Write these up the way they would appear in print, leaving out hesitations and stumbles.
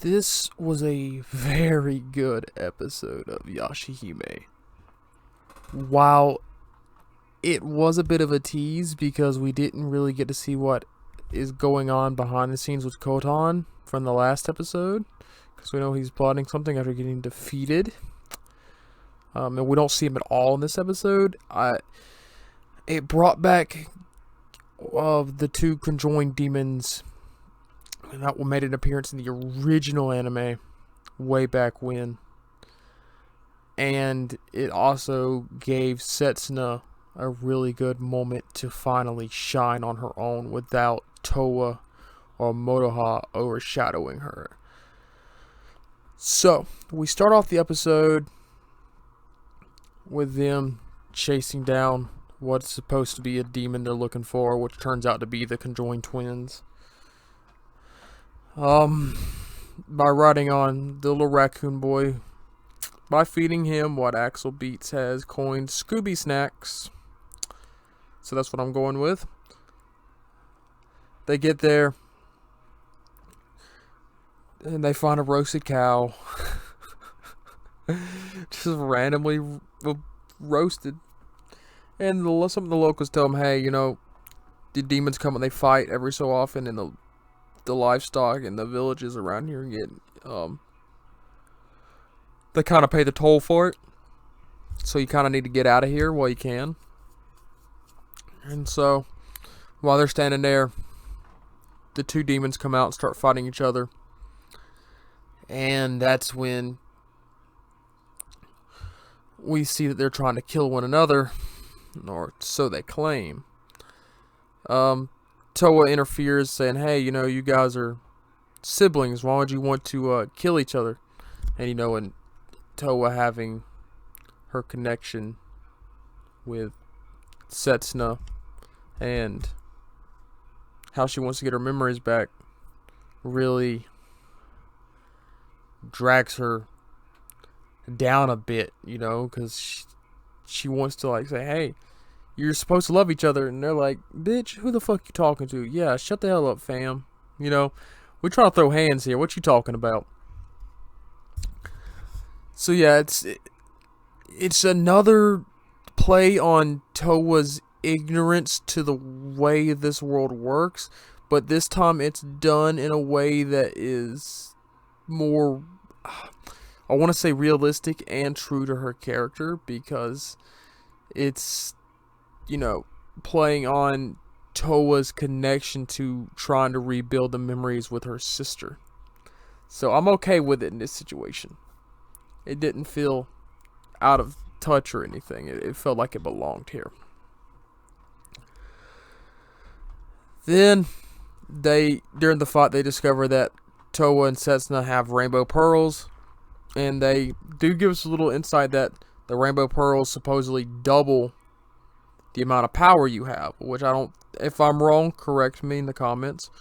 This was a very good episode of Yashahime. While it was a bit of a tease because we didn't really get to see what is going on behind the scenes with Kotan from the last episode, because we know he's plotting something after getting defeated. And we don't see him at all in this episode. It brought back the two conjoined demons that made an appearance in the original anime way back when. And it also gave Setsuna a really good moment to finally shine on her own without Towa or Motoha overshadowing her. So, we start off the episode with them chasing down what's supposed to be a demon they're looking for, which turns out to be the conjoined twins. By riding on the little raccoon boy, by feeding him what Axel Beats has coined Scooby Snacks. So that's what I'm going with. They get there, and they find a roasted cow. Just randomly roasted. And some of the locals tell them, hey, the demons come and they fight every so often, and the livestock in the villages around here get they kind of pay the toll for it, so you kind of need to get out of here while you can. And so while they're standing there, the two demons come out and start fighting each other, and that's when we see that they're trying to kill one another, or so they claim. Towa interferes, saying, hey, you guys are siblings. Why would you want to kill each other? And, and Towa having her connection with Setsuna and how she wants to get her memories back really drags her down a bit, because she wants to, say, hey, you're supposed to love each other, and they're like, bitch, who the fuck you talking to? Yeah, shut the hell up, fam. We're trying to throw hands here. What you talking about? So yeah, it's another play on Towa's ignorance to the way this world works, but this time it's done in a way that is more, I want to say, realistic and true to her character, because it's playing on Towa's connection to trying to rebuild the memories with her sister. So I'm okay with it in this situation. It didn't feel out of touch or anything. It felt like it belonged here. Then during the fight, they discover that Towa and Setsuna have rainbow pearls, and they do give us a little insight that the rainbow pearls supposedly double the amount of power you have, which if I'm wrong, correct me in the comments,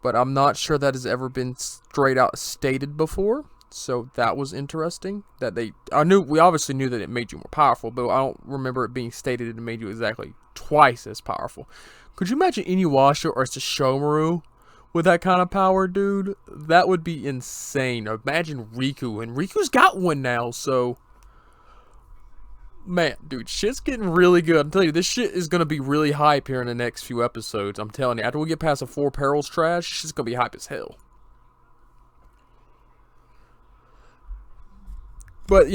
but I'm not sure that has ever been straight out stated before. So that was interesting. We obviously knew that it made you more powerful, but I don't remember it being stated it made you exactly twice as powerful. Could you imagine Inuyasha or Sesshomaru with that kind of power, dude? That would be insane. Imagine Riku, and Riku's got one now, so man, dude, shit's getting really good. I'm telling you, this shit is going to be really hype here in the next few episodes. I'm telling you, after we get past the 4 perils trash, shit's going to be hype as hell. But,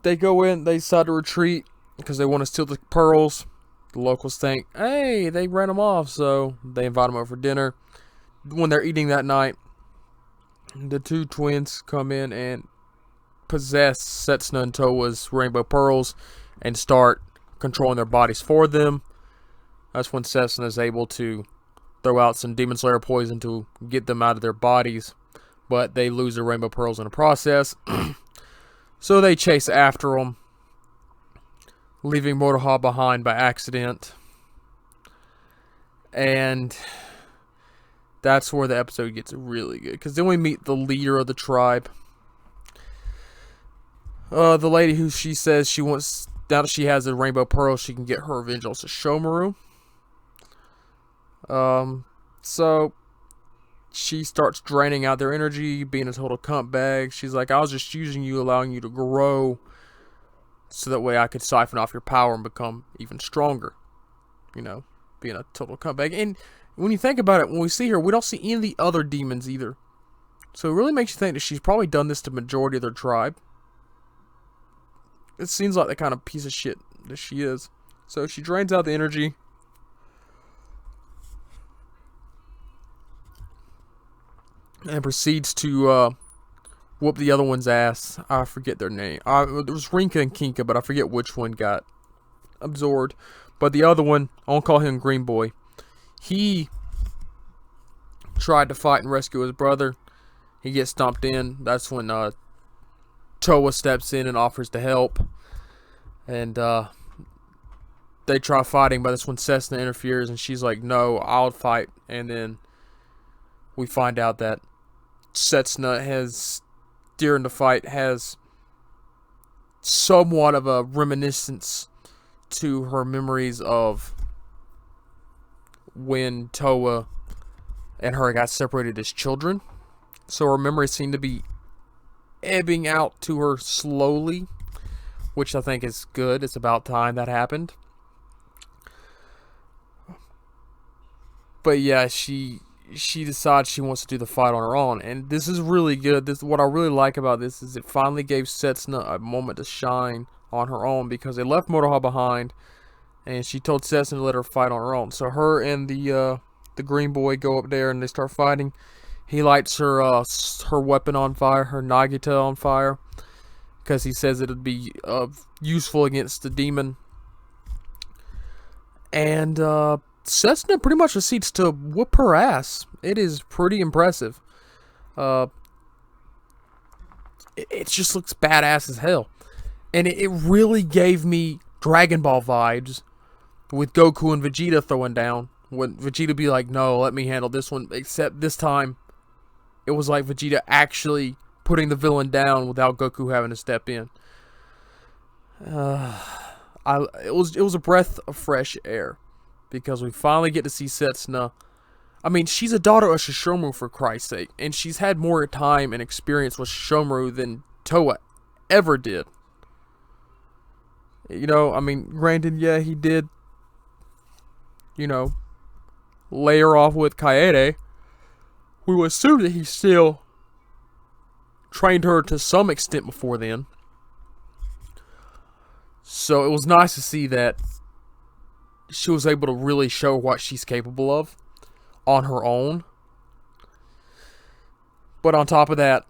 they go in, they decide to retreat because they want to steal the pearls. The locals think, hey, they ran them off, so they invite them over for dinner. When they're eating that night, the two twins come in and possess Setsuna and Towa's rainbow pearls and start controlling their bodies for them. That's when Setsuna is able to throw out some Demon Slayer poison to get them out of their bodies, but they lose their rainbow pearls in the process. So they chase after them, leaving Motoha behind by accident. And that's where the episode gets really good, because then we meet the leader of the tribe. The lady who she says she wants, now that she has the rainbow pearl, she can get her revenge on Sesshomaru. So she starts draining out their energy, being a total cunt bag. She's like, I was just using you, allowing you to grow, so that way I could siphon off your power and become even stronger. You know, being a total cunt bag. And when you think about it, when we see her, we don't see any of the other demons either. So it really makes you think that she's probably done this to the majority of their tribe. It seems like the kind of piece of shit that she is. So she drains out the energy. And proceeds to whoop the other one's ass. I forget their name. There was Rinka and Kinka, but I forget which one got absorbed. But the other one, I won't call him Green Boy. He tried to fight and rescue his brother. He gets stomped in. That's when Towa steps in and offers to help. And they try fighting, but that's when Setsuna interferes, and she's like, no, I'll fight. And then we find out that Setsuna has, during the fight, has somewhat of a reminiscence to her memories of when Towa and her got separated as children. So her memories seem to be ebbing out to her slowly, which I think is good. It's about time that happened. But yeah, she decides she wants to do the fight on her own, and this is really good. What I really like about this is it finally gave Setsuna a moment to shine on her own, because they left Motoha behind, and she told Setsuna to let her fight on her own. So her and the Green Boy go up there and they start fighting. He lights her weapon on fire, her Nagita on fire, because he says it'd be useful against the demon. And Setsuna pretty much proceeds to whoop her ass. It is pretty impressive. It just looks badass as hell. And it really gave me Dragon Ball vibes with Goku and Vegeta throwing down. When Vegeta be like, no, let me handle this one. Except this time, it was like Vegeta actually putting the villain down without Goku having to step in. It was a breath of fresh air, because we finally get to see Setsuna. I mean, she's a daughter of Sesshomaru, for Christ's sake, and she's had more time and experience with Sesshomaru than Towa ever did. You know, I mean, granted, yeah, he did, you know, lay her off with Kaede. We would assume that he still trained her to some extent before then. So it was nice to see that she was able to really show what she's capable of on her own. But on top of that,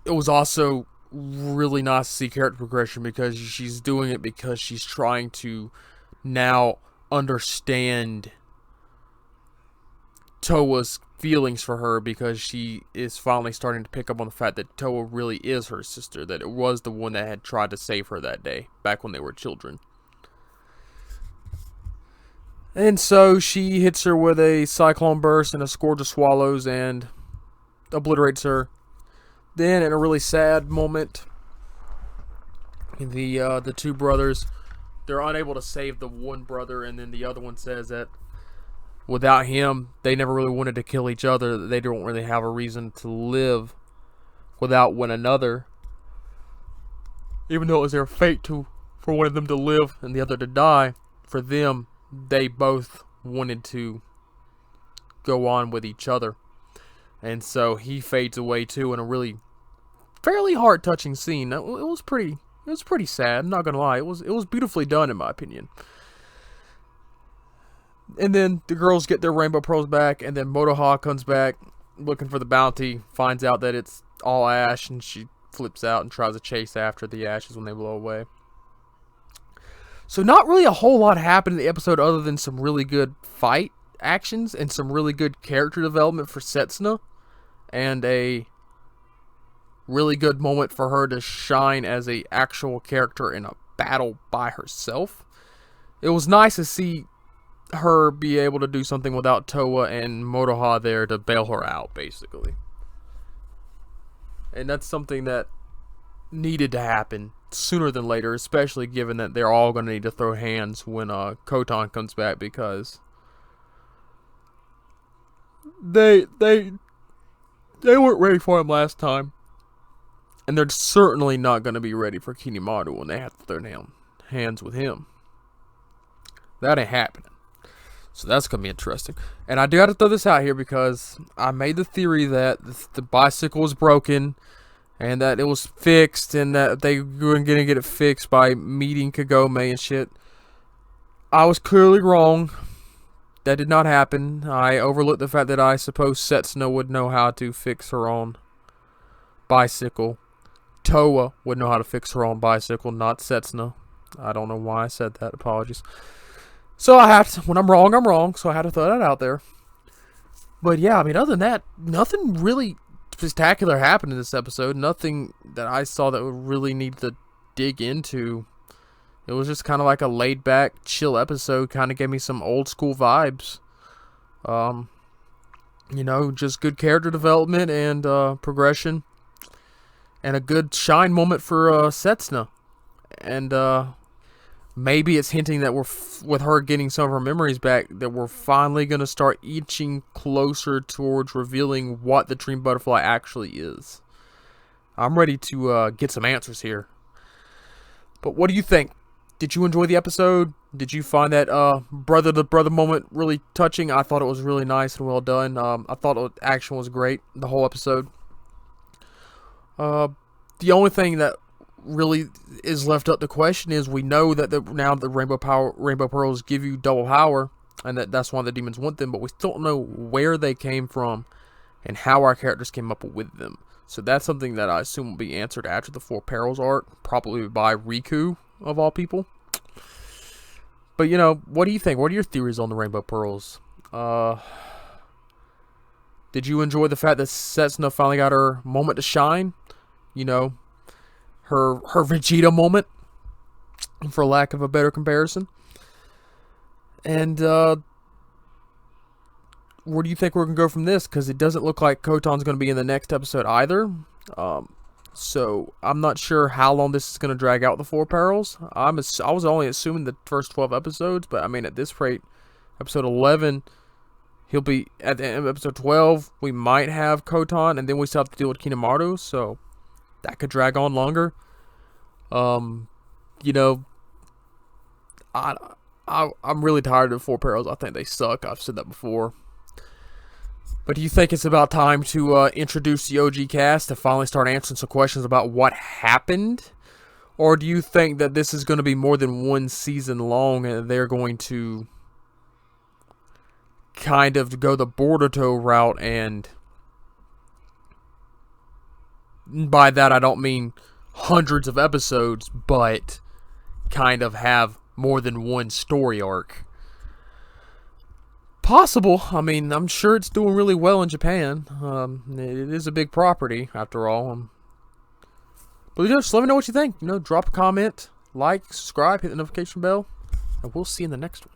it was also really nice to see character progression, because she's doing it because she's trying to now understand Towa's feelings for her, because she is finally starting to pick up on the fact that Towa really is her sister, that it was the one that had tried to save her that day, back when they were children. And so she hits her with a Cyclone Burst and a Scourge of Swallows and obliterates her. Then, in a really sad moment, the two brothers, they're unable to save the one brother, and then the other one says that without him, they never really wanted to kill each other. They don't really have a reason to live without one another. Even though it was their fate for one of them to live and the other to die, for them, they both wanted to go on with each other. And so he fades away too in a really fairly heart-touching scene. It was pretty sad, I'm not gonna lie. It was beautifully done, in my opinion. And then the girls get their rainbow pearls back, and then Motoha comes back looking for the bounty, finds out that it's all ash, and she flips out and tries to chase after the ashes when they blow away. So not really a whole lot happened in the episode other than some really good fight actions and some really good character development for Setsuna, and a really good moment for her to shine as a actual character in a battle by herself. It was nice to see her be able to do something without Towa and Motoha there to bail her out, basically. And that's something that needed to happen sooner than later, especially given that they're all going to need to throw hands when Kotan comes back, because they weren't ready for him last time. And they're certainly not going to be ready for Kinemaro when they have to throw down hands with him. That ain't happening. So that's going to be interesting. And I do have to throw this out here because I made the theory that the bicycle was broken and that it was fixed and that they were going to get it fixed by meeting Kagome and shit. I was clearly wrong. That did not happen. I overlooked the fact that I suppose Setsuna would know how to fix her own bicycle. Towa would know how to fix her own bicycle, not Setsuna. I don't know why I said that. Apologies. So I have to, when I'm wrong, I'm wrong. So I had to throw that out there. But yeah, I mean, other than that, nothing really spectacular happened in this episode. Nothing that I saw that would really need to dig into. It was just kind of like a laid back, chill episode. Kind of gave me some old school vibes. You know, just good character development and progression. And a good shine moment for Setsuna. And maybe it's hinting that with her getting some of her memories back, that we're finally going to start inching closer towards revealing what the Dream Butterfly actually is. I'm ready to get some answers here. But what do you think? Did you enjoy the episode? Did you find that brother-to-brother moment really touching? I thought it was really nice and well done. I thought the action was great, the whole episode. The only thing that really is left up to question is we know that now the Rainbow Pearls give you double power, and that's why the demons want them, but we still don't know where they came from and how our characters came up with them. So that's something that I assume will be answered after the Four Perils arc, probably by Riku, of all people. But, you know, what do you think? What are your theories on the Rainbow Pearls? Did you enjoy the fact that Setsuna finally got her moment to shine? You know, her Vegeta moment, for lack of a better comparison. And where do you think we're going to go from this? Because it doesn't look like Kotan's going to be in the next episode either. So I'm not sure how long this is going to drag out the Four Perils. I was only assuming the first 12 episodes, but I mean at this rate, episode 11, he'll be at the end of episode 12. We might have Kotan, and then we still have to deal with Kinemaro, so that could drag on longer. You know, I'm really tired of the Four Perils. I think they suck. I've said that before. But do you think it's about time to introduce the OG cast to finally start answering some questions about what happened? Or do you think that this is going to be more than one season long and they're going to kind of go the Boruto route, and by that I don't mean hundreds of episodes, but kind of have more than one story arc? Possible. I mean, I'm sure it's doing really well in Japan. It is a big property, after all. But just let me know what you think. You know, drop a comment, like, subscribe, hit the notification bell, and we'll see you in the next one.